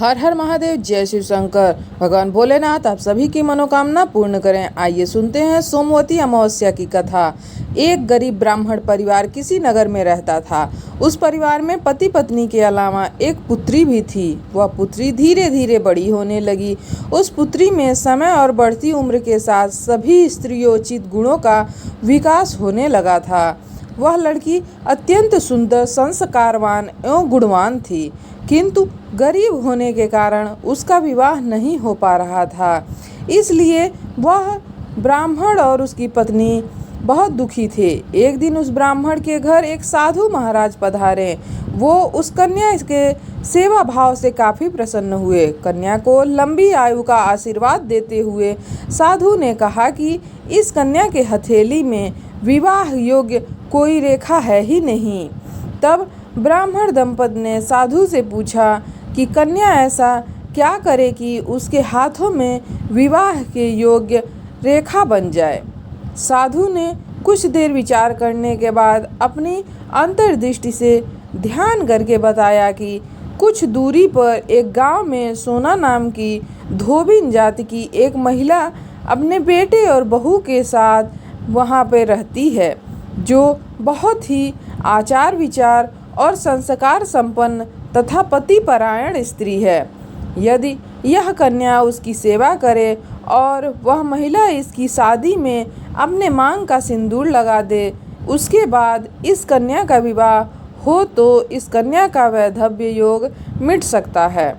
हर हर महादेव, जय शिव शंकर। भगवान भोलेनाथ आप सभी की मनोकामना पूर्ण करें। आइए सुनते हैं सोमवती अमावस्या की कथा। एक गरीब ब्राह्मण परिवार किसी नगर में रहता था। उस परिवार में पति पत्नी के अलावा एक पुत्री भी थी। वह पुत्री धीरे धीरे बड़ी होने लगी। उस पुत्री में समय और बढ़ती उम्र के साथ सभी स्त्रियोचित गुणों का विकास होने लगा था। वह लड़की अत्यंत सुंदर, संस्कारवान एवं गुणवान थी, किंतु गरीब होने के कारण उसका विवाह नहीं हो पा रहा था। इसलिए वह ब्राह्मण और उसकी पत्नी बहुत दुखी थे। एक दिन उस ब्राह्मण के घर एक साधु महाराज पधारे। वो उस कन्या के सेवा भाव से काफ़ी प्रसन्न हुए। कन्या को लंबी आयु का आशीर्वाद देते हुए साधु ने कहा कि इस कन्या के हथेली में विवाह योग्य कोई रेखा है ही नहीं। तब ब्राह्मण दंपति ने साधु से पूछा कि कन्या ऐसा क्या करे कि उसके हाथों में विवाह के योग्य रेखा बन जाए। साधु ने कुछ देर विचार करने के बाद अपनी अंतर्दृष्टि से ध्यान करके बताया कि कुछ दूरी पर एक गांव में सोना नाम की धोबिन जाति की एक महिला अपने बेटे और बहू के साथ वहां पर रहती है, जो बहुत ही आचार विचार और संस्कार संपन्न तथा पतिपरायण स्त्री है। यदि यह कन्या उसकी सेवा करे और वह महिला इसकी शादी में अपने मांग का सिंदूर लगा दे, उसके बाद इस कन्या का विवाह हो तो इस कन्या का वैधव्य योग मिट सकता है।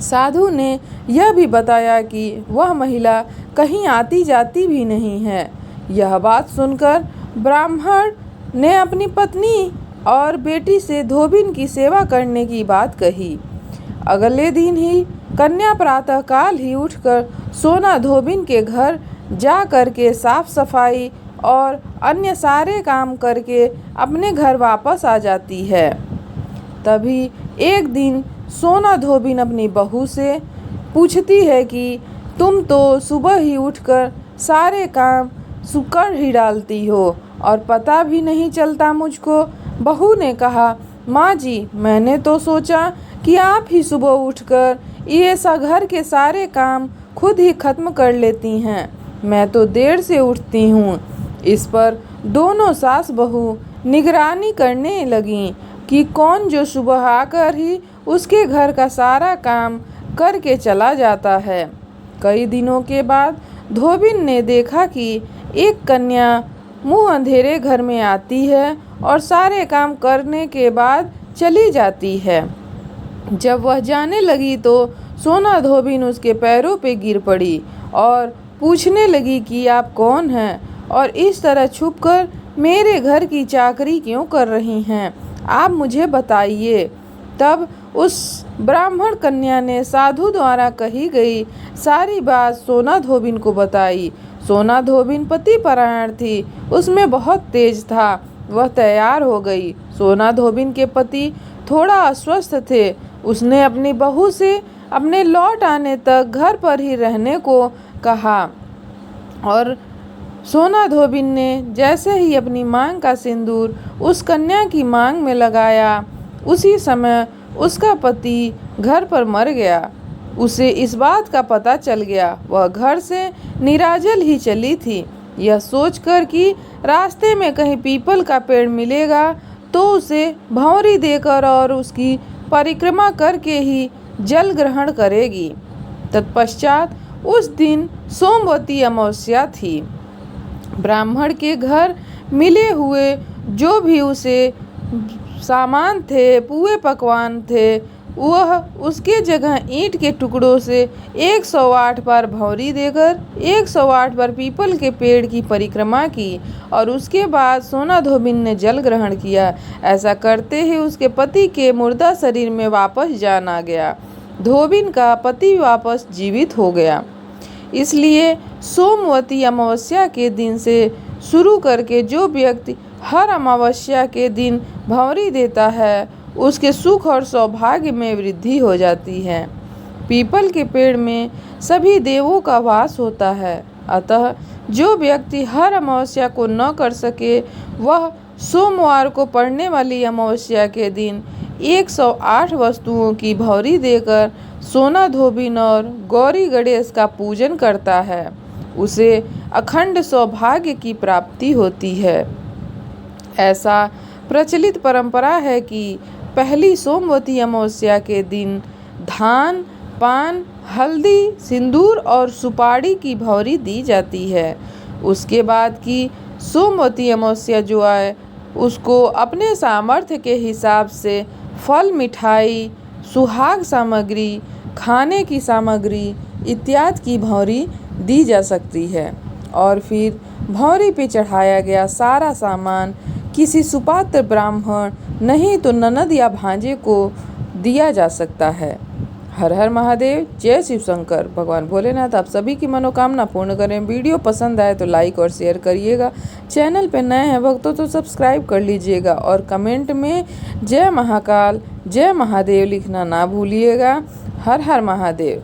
साधु ने यह भी बताया कि वह महिला कहीं आती जाती भी नहीं है। यह बात सुनकर ब्राह्मण ने अपनी पत्नी और बेटी से धोबिन की सेवा करने की बात कही। अगले दिन ही कन्या प्रातःकाल ही उठकर सोना धोबिन के घर जा करके साफ सफाई और अन्य सारे काम करके अपने घर वापस आ जाती है। तभी एक दिन सोना धोबिन अपनी बहू से पूछती है कि तुम तो सुबह ही उठकर सारे काम कर ही डालती हो और पता भी नहीं चलता मुझको। बहू ने कहा, माँ जी, मैंने तो सोचा कि आप ही सुबह उठकर ये घर के सारे काम खुद ही खत्म कर लेती हैं। मैं तो देर से उठती हूँ। इस पर दोनों सास बहू निगरानी करने लगीं कि कौन जो सुबह आकर ही उसके घर का सारा काम करके चला जाता है। कई दिनों के बाद धोबिन ने देखा कि एक कन्या मुँह अंधेरे घर में आती है और सारे काम करने के बाद चली जाती है। जब वह जाने लगी तो सोना धोबिन उसके पैरों पे गिर पड़ी और पूछने लगी कि आप कौन हैं और इस तरह छुपकर मेरे घर की चाकरी क्यों कर रही हैं, आप मुझे बताइए। तब उस ब्राह्मण कन्या ने साधु द्वारा कही गई सारी बात सोना धोबिन को बताई। सोना धोबिन पतिपरायण थी, उसमें बहुत तेज था। वह तैयार हो गई। सोना धोबिन के पति थोड़ा अस्वस्थ थे। उसने अपनी बहू से अपने लौट आने तक घर पर ही रहने को कहा और सोना धोबिन ने जैसे ही अपनी मांग का सिंदूर उस कन्या की मांग में लगाया, उसी समय उसका पति घर पर मर गया। उसे इस बात का पता चल गया। वह घर से निराजल ही चली थी। यह सोचकर कि रास्ते में कहीं पीपल का पेड़ मिलेगा तो उसे भंवरी देकर और उसकी परिक्रमा करके ही जल ग्रहण करेगी। तत्पश्चात उस दिन सोमवती अमावस्या थी। ब्राह्मण के घर मिले हुए जो भी उसे सामान थे, पुए पकवान थे, वह उसके जगह ईंट के टुकड़ों से 108 बार भंवरी देकर 108 बार पीपल के पेड़ की परिक्रमा की और उसके बाद सोना धोबिन ने जल ग्रहण किया। ऐसा करते ही उसके पति के मुर्दा शरीर में वापस जान आ गया। धोबिन का पति वापस जीवित हो गया। इसलिए सोमवती अमावस्या के दिन से शुरू करके जो व्यक्ति हर अमावस्या के दिन भंवरी देता है, उसके सुख और सौभाग्य में वृद्धि हो जाती है। पीपल के पेड़ में सभी देवों का वास होता है, अतः जो व्यक्ति हर अमावस्या को न कर सके, वह सोमवार को पड़ने वाली अमावस्या के दिन 108 वस्तुओं की भौरी देकर सोना धोबिन और गौरी गणेश का पूजन करता है, उसे अखंड सौभाग्य की प्राप्ति होती है। ऐसा प्रचलित परंपरा है कि पहली सोमवती अमावस्या के दिन धान, पान, हल्दी, सिंदूर और सुपारी की भौरी दी जाती है। उसके बाद की सोमवती अमावस्या जो आए उसको अपने सामर्थ्य के हिसाब से फल, मिठाई, सुहाग सामग्री, खाने की सामग्री इत्यादि की भौरी दी जा सकती है और फिर भौरी पे चढ़ाया गया सारा सामान किसी सुपात्र ब्राह्मण नहीं तो ननद या भांजे को दिया जा सकता है। हर हर महादेव, जय शिव शंकर। भगवान भोलेनाथ आप सभी की मनोकामना पूर्ण करें। वीडियो पसंद आए तो लाइक और शेयर करिएगा। चैनल पे नए हैं भक्तों तो सब्सक्राइब कर लीजिएगा और कमेंट में जय महाकाल, जय महादेव लिखना ना भूलिएगा। हर हर महादेव।